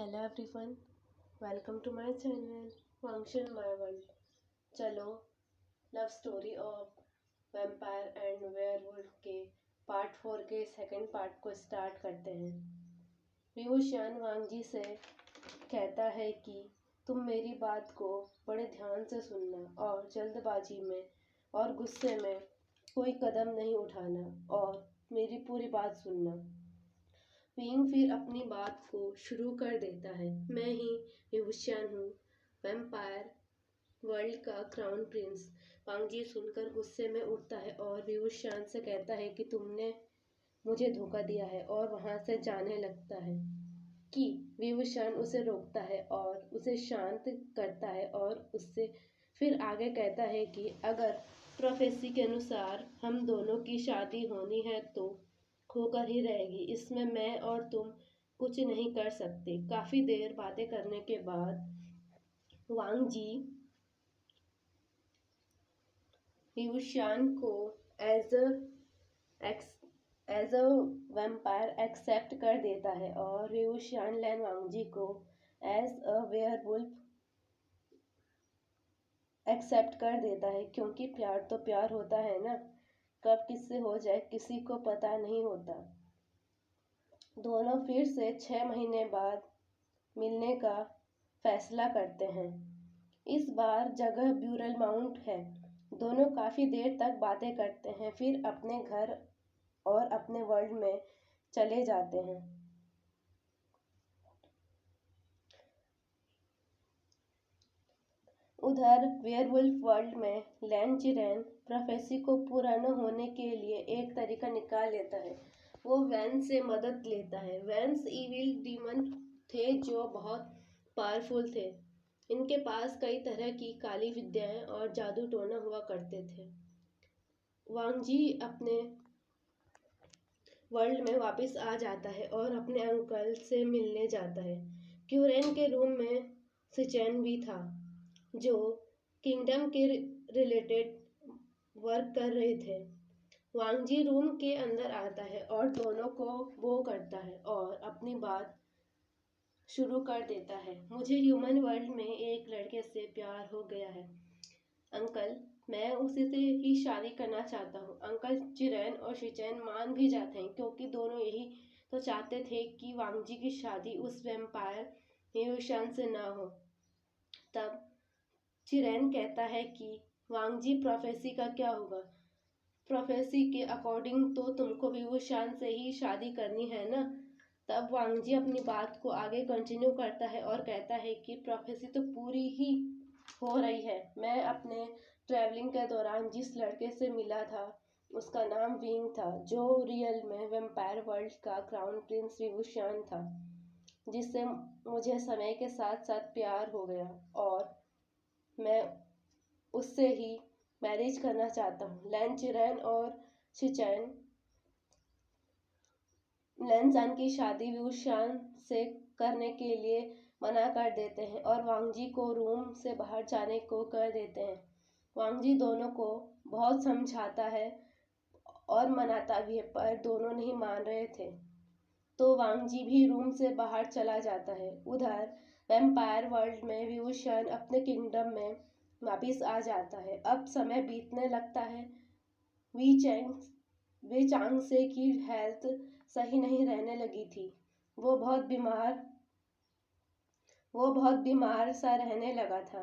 Hello everyone, welcome to my channel function my world. चलो love story of vampire and werewolf के part 4 के second part को start करते हैं। व्यूशियान वांगजी से कहता है कि तुम मेरी बात को बड़े ध्यान से सुनना और जल्दबाजी में और गुस्से में कोई कदम नहीं उठाना और मेरी पूरी बात सुनना। विंग फिर अपनी बात को शुरू कर देता है। मैं ही व्यूशियान हूँ, वैम्पायर वर्ल्ड का क्राउन प्रिंस। वांगजी सुनकर गुस्से में उठता है और व्यूशियान से कहता है कि तुमने मुझे धोखा दिया है और वहां से जाने लगता है कि व्यूशियान उसे रोकता है और उसे शांत करता है और उससे फिर आगे कहता है कि अगर प्रोफेसी के अनुसार हम दोनों की शादी होनी है तो होकर ही रहेगी, इसमें मैं और तुम कुछ नहीं कर सकते। काफी देर बातें करने के बाद वांग जी व्यूशियान को एज अ वैम्पायर एक्सेप्ट कर देता है और व्यूशियान लैन वांगजी को एज अ वेयरवुल्फ एक्सेप्ट कर देता है, क्योंकि प्यार तो प्यार होता है ना, कब किससे हो जाए किसी को पता नहीं होता। दोनों फिर से 6 महीने बाद मिलने का फैसला करते हैं। इस बार जगह ब्यूरल माउंट है। दोनों काफी देर तक बातें करते हैं, फिर अपने घर और अपने वर्ल्ड में चले जाते हैं। उधर वेयरवुल्फ वर्ल्ड में लैन चिरेन प्रोफेसी को पूरा न होने के लिए एक तरीका निकाल लेता है। वो वैन से मदद लेता है। वैन्स इविल डीमन थे जो बहुत पावरफुल थे। इनके पास कई तरह की काली विद्याएं और जादू टोना हुआ करते थे। वांगजी अपने वर्ल्ड में वापस आ जाता है और अपने अंकल से मिलने जाता है। क्यूरेन के रूम में सिचेन भी था, जो किंगडम के रिलेटेड वर्क कर रहे थे। वांगजी रूम के अंदर आता है और दोनों को वो करता है और अपनी बात शुरू कर देता है। मुझे ह्यूमन वर्ल्ड में एक लड़के से प्यार हो गया है अंकल, मैं उसी से ही शादी करना चाहता हूँ। अंकल चिरेन और शिचेन मान भी जाते हैं, क्योंकि दोनों यही तो चाहते थे कि वांगजी की शादी उस वैम्पायर व्यूशियान से ना हो। तब चिरेन कहता है कि वांगजी प्रोफेसी का क्या होगा? प्रोफेसी के अकॉर्डिंग तो तुमको व्यूशियान से ही शादी करनी है ना। तब वांगजी अपनी बात को आगे कंटिन्यू करता है और कहता है कि प्रोफेसी तो पूरी ही हो रही है। मैं अपने ट्रैवलिंग के दौरान जिस लड़के से मिला था उसका नाम विंग था, जो रियल में वैम्पायर वर्ल्ड का क्राउन प्रिंस व्यूशियान था, जिससे मुझे समय के साथ साथ प्यार हो गया और मैं उससे ही मैरिज करना चाहता हूँ। लैन चिरेन और शिचेन लैनजान की शादी व्यूशियान से करने के लिए मना कर देते हैं और वांगजी को रूम से बाहर जाने को कर देते हैं। वांगजी दोनों को बहुत समझाता है और मनाता भी है, पर दोनों नहीं मान रहे थे, तो वांगजी भी रूम से बाहर चला जाता है। उधर वैम्पायर वर्ल्ड में व्यूशियान अपने किंगडम में वापिस आ जाता है। अब समय बीतने लगता है। वी चांग से की हेल्थ सही नहीं रहने लगी थी। वो बहुत बीमार सा रहने लगा था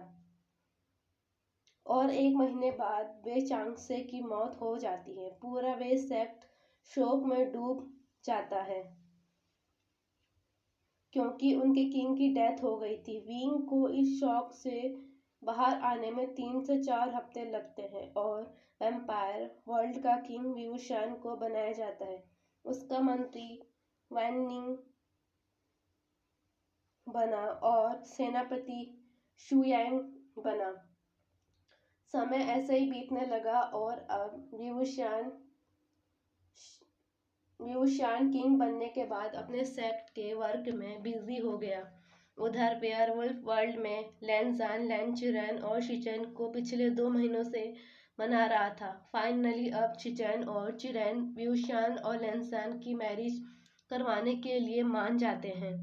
और 1 महीने बाद वे चांग से की मौत हो जाती है। पूरा वे सेक्ट शोक में डूब जाता है, क्योंकि उनके किंग की डेथ हो गई थी। विंग को इस शौक से बाहर आने में 3 से 4 हफ्ते लगते हैं और वैम्पायर वर्ल्ड का किंग व्यूशियान को बनाया जाता है। उसका मंत्री वैन निंग बना और सेनापति शुयांग बना। समय ऐसे ही बीतने लगा और अब व्यूशियान किंग बनने के बाद अपने सेक्ट के वर्क में बिजी हो गया। उधर वेयरवुल्फ वर्ल्ड में लैनजान लैन चिरेन और शिचेन को पिछले 2 महीनों से मना रहा था। फाइनली अब शिचेन और चिरेन व्यूशियान और लैनजान की मैरिज करवाने के लिए मान जाते हैं।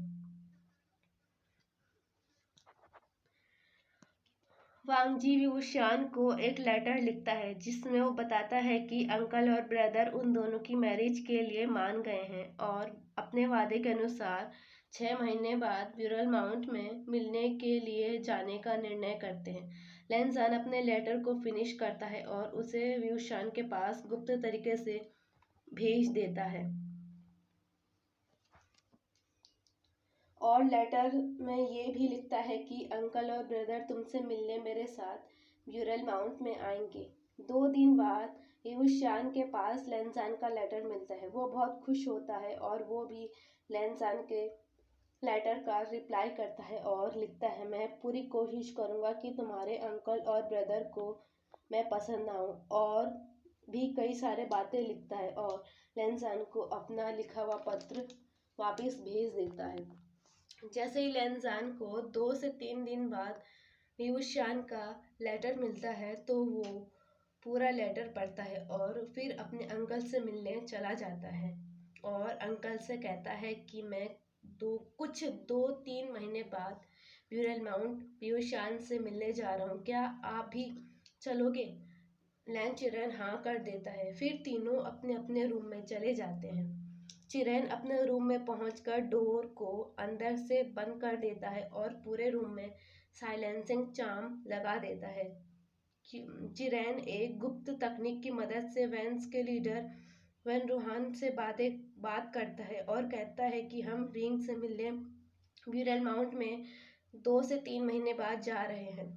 वांग जी व्यूशान को एक लेटर लिखता है जिसमें वो बताता है कि अंकल और ब्रदर उन दोनों की मैरिज के लिए मान गए हैं और अपने वादे के अनुसार 6 महीने बाद ब्यूरल माउंट में मिलने के लिए जाने का निर्णय करते हैं। लेंसान अपने लेटर को फिनिश करता है और उसे व्यूशान के पास गुप्त तरीके से भेज देता है और लेटर में ये भी लिखता है कि अंकल और ब्रदर तुमसे मिलने मेरे साथ ब्यूरल माउंट में आएंगे। 2 दिन बाद यूशान के पास लेंसान का लेटर मिलता है। वो बहुत खुश होता है और वो भी लेंसान के लेटर का रिप्लाई करता है और लिखता है, मैं पूरी कोशिश करूँगा कि तुम्हारे अंकल और ब्रदर को मैं पसंद आऊँ, और भी कई सारे बातें लिखता है और लेंसान को अपना लिखा हुआ पत्र वापस भेज देता है। जैसे ही लेंसान को 2 से 3 दिन बाद व्यूशान का लेटर मिलता है तो वो पूरा लेटर पढ़ता है और फिर अपने अंकल से मिलने चला जाता है और अंकल से कहता है कि मैं 2-3 महीने बाद ब्यूरल माउंट व्यूशान से मिलने जा रहा हूँ, क्या आप भी चलोगे? लैन चिरन हाँ कर देता है। फिर तीनों अपने अपने रूम में चले जाते हैं। चिरैन अपने रूम में पहुंचकर डोर को अंदर से बंद कर देता है और पूरे रूम में साइलेंसिंग चार्म लगा देता है। चिरैन एक गुप्त तकनीक की मदद से वेंस के लीडर वेन रूहान से बात करता है और कहता है कि हम रिंग से मिलने ब्यूरल माउंट में 2 से 3 महीने बाद जा रहे हैं।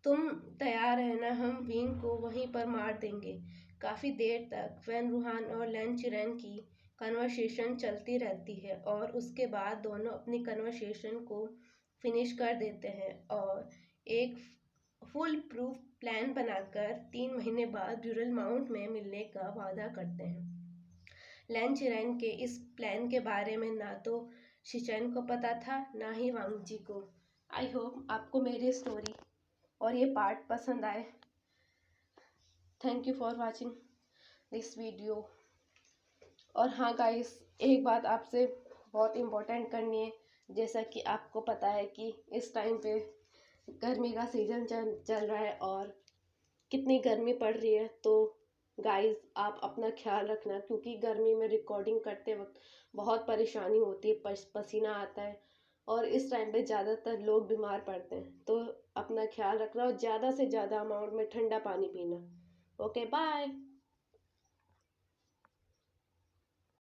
तुम तैयार रहना, हम विंग को वहीं पर मार देंगे। काफ़ी देर तक वैन रूहान और लैन चिरैन की कन्वर्सेशन चलती रहती है और उसके बाद दोनों अपनी कन्वर्सेशन को फिनिश कर देते हैं और एक फुल प्रूफ प्लान बनाकर 3 महीने बाद ब्यूरल माउंट में मिलने का वादा करते हैं। लैन चिरैन के इस प्लान के बारे में ना तो शिचैन को पता था ना ही वांग जी को। आई होप आपको मेरी स्टोरी और ये पार्ट पसंद आए। Thank you for watching this video. और हाँ गाइस, एक बात आपसे बहुत इम्पोर्टेंट करनी है। जैसा कि आपको पता है कि इस टाइम पे गर्मी का सीज़न चल रहा है और कितनी गर्मी पड़ रही है, तो गाइस आप अपना ख्याल रखना, क्योंकि गर्मी में रिकॉर्डिंग करते वक्त बहुत परेशानी होती है, पसीना आता है और इस टाइम पे ज़्यादातर लोग बीमार पड़ते हैं। तो अपना ख्याल रखना और ज़्यादा से ज़्यादा अमाउंट में ठंडा पानी पीना। Okay, bye.